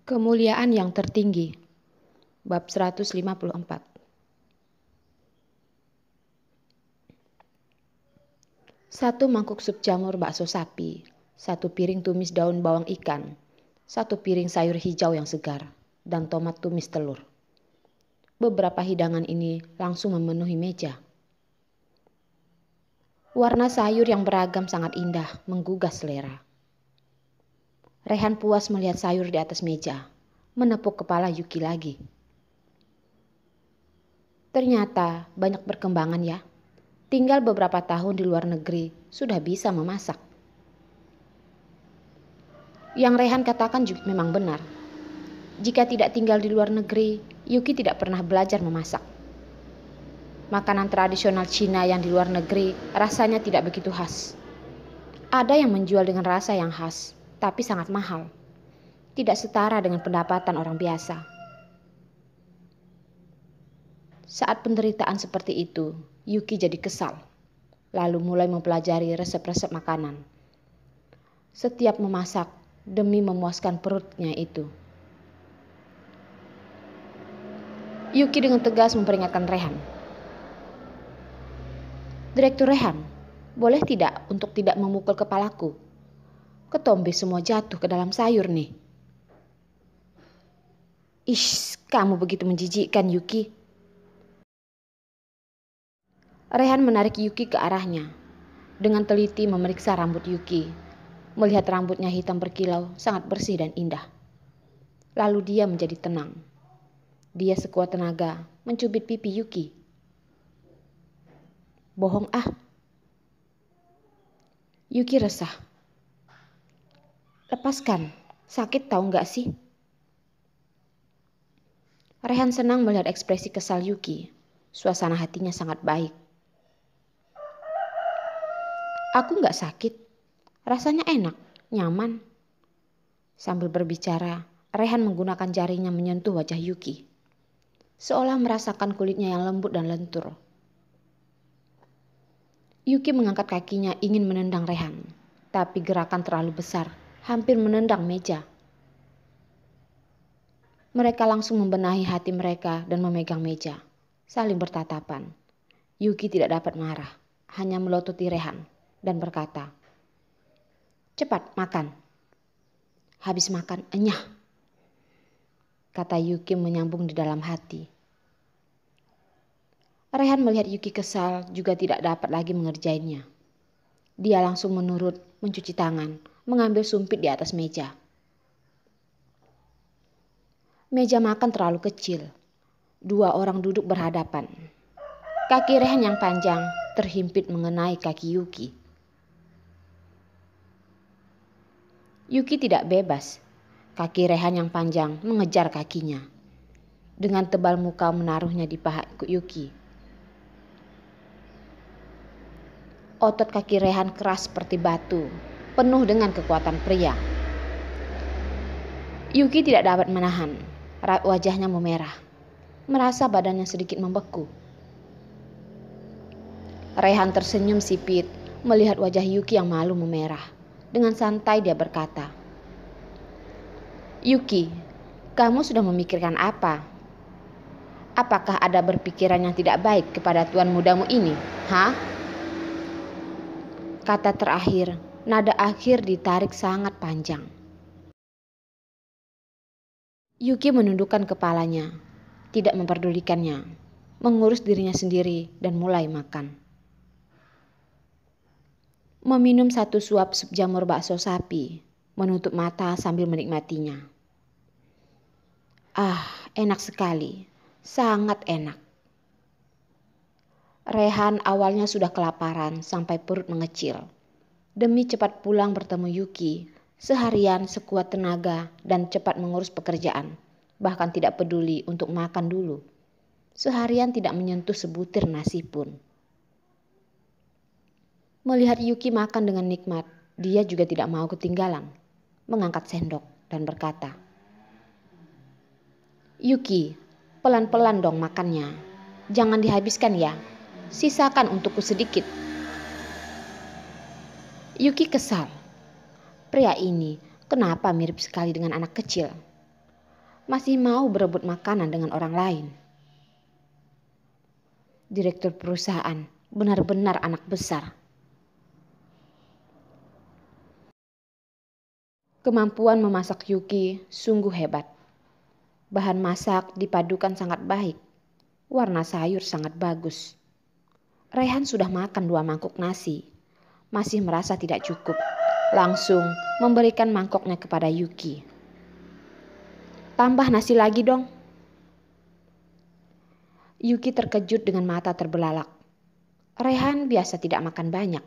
Kemuliaan yang tertinggi. Bab 154. Satu mangkuk sup jamur bakso sapi, satu piring tumis daun bawang ikan, satu piring sayur hijau yang segar, dan tomat tumis telur. Beberapa hidangan ini langsung memenuhi meja. Warna sayur yang beragam sangat indah, menggugah selera. Rehan puas melihat sayur di atas meja, menepuk kepala Yuki lagi. Ternyata banyak perkembangan ya. Tinggal beberapa tahun di luar negeri, sudah bisa memasak. Yang Rehan katakan juga memang benar. Jika tidak tinggal di luar negeri, Yuki tidak pernah belajar memasak. Makanan tradisional Cina yang di luar negeri rasanya tidak begitu khas. Ada yang menjual dengan rasa yang khas, tapi sangat mahal. Tidak setara dengan pendapatan orang biasa. Saat penderitaan seperti itu, Yuki jadi kesal. Lalu mulai mempelajari resep-resep makanan. Setiap memasak demi memuaskan perutnya itu. Yuki dengan tegas memperingatkan Rehan. Direktur Rehan, boleh tidak untuk tidak memukul kepalaku? Ketombe semua jatuh ke dalam sayur nih. Ish, kamu begitu menjijikkan, Yuki. Rehan menarik Yuki ke arahnya. Dengan teliti memeriksa rambut Yuki. Melihat rambutnya hitam berkilau, sangat bersih dan indah. Lalu dia menjadi tenang. Dia sekuat tenaga mencubit pipi Yuki. Bohong ah. Yuki resah. Lepaskan, sakit tahu nggak sih? Rehan senang melihat ekspresi kesal Yuki. Suasana hatinya sangat baik. Aku nggak sakit. Rasanya enak, nyaman. Sambil berbicara, Rehan menggunakan jarinya menyentuh wajah Yuki. Seolah merasakan kulitnya yang lembut dan lentur. Yuki mengangkat kakinya ingin menendang Rehan. Tapi gerakan terlalu besar, hampir menendang meja. Mereka langsung membenahi hati mereka dan memegang meja. Saling bertatapan. Yuki tidak dapat marah, hanya melototi Rehan dan berkata, "Cepat makan." Habis makan, enyah, kata Yuki menyambung di dalam hati. Rehan melihat Yuki kesal juga tidak dapat lagi mengerjainnya. Dia langsung menurut mencuci tangan, mengambil sumpit di atas meja. Meja makan terlalu kecil. 2 orang duduk berhadapan. Kaki Rehan yang panjang terhimpit mengenai kaki Yuki. Yuki tidak bebas. Kaki Rehan yang panjang mengejar kakinya. Dengan tebal muka menaruhnya di paha Yuki. Otot kaki Rehan keras seperti batu, penuh dengan kekuatan pria. Yuki tidak dapat menahan, wajahnya memerah, merasa badannya sedikit membeku. Rehan tersenyum sipit melihat wajah Yuki yang malu memerah. Dengan santai dia berkata, "Yuki, kamu sudah memikirkan apa? Apakah ada berpikiran yang tidak baik kepada tuan mudamu ini, hah?" Kata terakhir, nada akhir ditarik sangat panjang. Yuki menundukkan kepalanya, tidak memperdulikannya, mengurus dirinya sendiri dan mulai makan. Meminum 1 suap sup jamur bakso sapi, menutup mata sambil menikmatinya. Ah, enak sekali, sangat enak. Rehan awalnya sudah kelaparan sampai perut mengecil. Demi cepat pulang bertemu Yuki, seharian sekuat tenaga dan cepat mengurus pekerjaan. Bahkan tidak peduli untuk makan dulu. Seharian tidak menyentuh sebutir nasi pun. Melihat Yuki makan dengan nikmat, dia juga tidak mau ketinggalan. Mengangkat sendok dan berkata, "Yuki, pelan-pelan dong makannya. Jangan dihabiskan ya. Sisakan untukku sedikit." Yuki kesal. Pria ini kenapa mirip sekali dengan anak kecil? masih mau berebut makanan dengan orang lain. Direktur perusahaan benar-benar anak besar. Kemampuan memasak Yuki sungguh hebat. Bahan masak dipadukan sangat baik. Warna sayur sangat bagus. Rehan sudah makan 2 mangkuk nasi. Masih merasa tidak cukup. Langsung memberikan mangkoknya kepada Yuki. "Tambah nasi lagi dong." Yuki terkejut dengan mata terbelalak. Rehan biasa tidak makan banyak.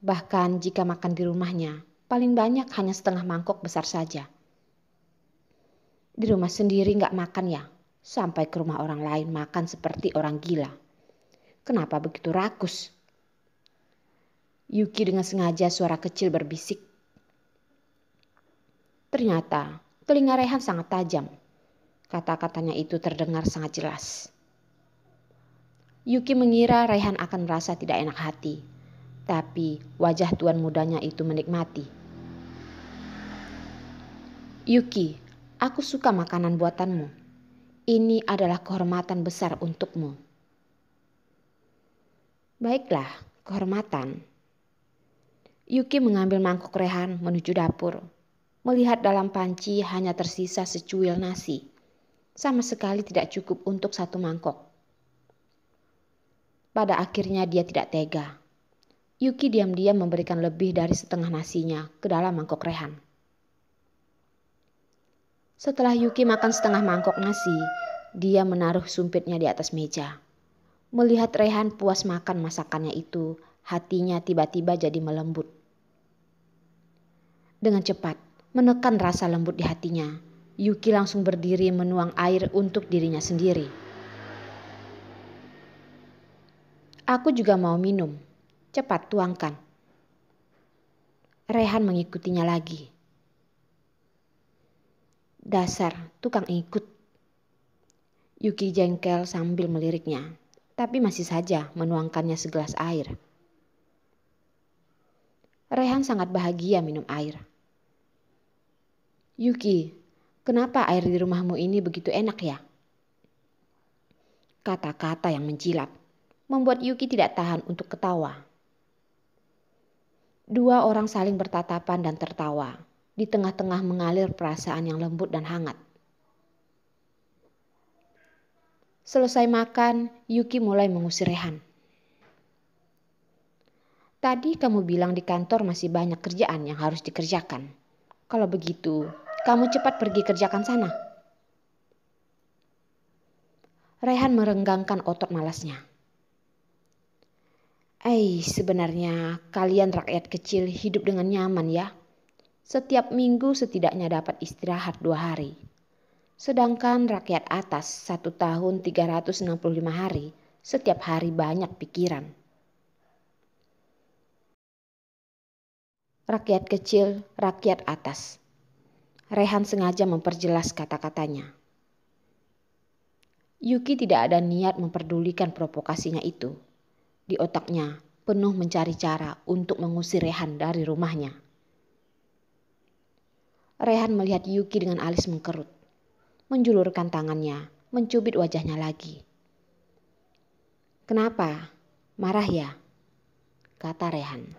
Bahkan jika makan di rumahnya, paling banyak hanya setengah mangkok besar saja. Di rumah sendiri gak makan ya, sampai ke rumah orang lain makan seperti orang gila. Kenapa begitu rakus? Yuki dengan sengaja suara kecil berbisik. Ternyata telinga Rehan sangat tajam. Kata-katanya itu terdengar sangat jelas. Yuki mengira Rehan akan merasa tidak enak hati. Tapi wajah tuan mudanya itu menikmati. "Yuki, aku suka makanan buatanmu. Ini adalah kehormatan besar untukmu." "Baiklah, kehormatan." Yuki mengambil mangkok Rehan menuju dapur. Melihat dalam panci hanya tersisa secuil nasi. Sama sekali tidak cukup untuk 1 mangkok. Pada akhirnya dia tidak tega. Yuki diam-diam memberikan lebih dari setengah nasinya ke dalam mangkok Rehan. Setelah Yuki makan setengah mangkok nasi, dia menaruh sumpitnya di atas meja. Melihat Rehan puas makan masakannya itu, hatinya tiba-tiba jadi melembut. Dengan cepat, menekan rasa lembut di hatinya, Yuki langsung berdiri menuang air untuk dirinya sendiri. "Aku juga mau minum. Cepat tuangkan." Rehan mengikutinya lagi. "Dasar tukang ikut." Yuki jengkel sambil meliriknya, tapi masih saja menuangkannya segelas air. Rehan sangat bahagia minum air. "Yuki, kenapa air di rumahmu ini begitu enak ya?" Kata-kata yang menjilat membuat Yuki tidak tahan untuk ketawa. 2 orang saling bertatapan dan tertawa. Di tengah-tengah mengalir perasaan yang lembut dan hangat. Selesai makan, Yuki mulai mengusir Rehan. "Tadi kamu bilang di kantor masih banyak kerjaan yang harus dikerjakan. Kalau begitu, kamu cepat pergi kerjakan sana." Rehan merenggangkan otot malasnya. Sebenarnya kalian rakyat kecil hidup dengan nyaman ya. Setiap minggu setidaknya dapat istirahat 2 hari. Sedangkan rakyat atas 1 tahun 365 hari, setiap hari banyak pikiran." Rakyat kecil, rakyat atas. Rehan sengaja memperjelas kata-katanya. Yuki tidak ada niat memperdulikan provokasinya itu. Di otaknya penuh mencari cara untuk mengusir Rehan dari rumahnya. Rehan melihat Yuki dengan alis mengkerut. Menjulurkan tangannya, mencubit wajahnya lagi. "Kenapa? Marah ya?" kata Rehan.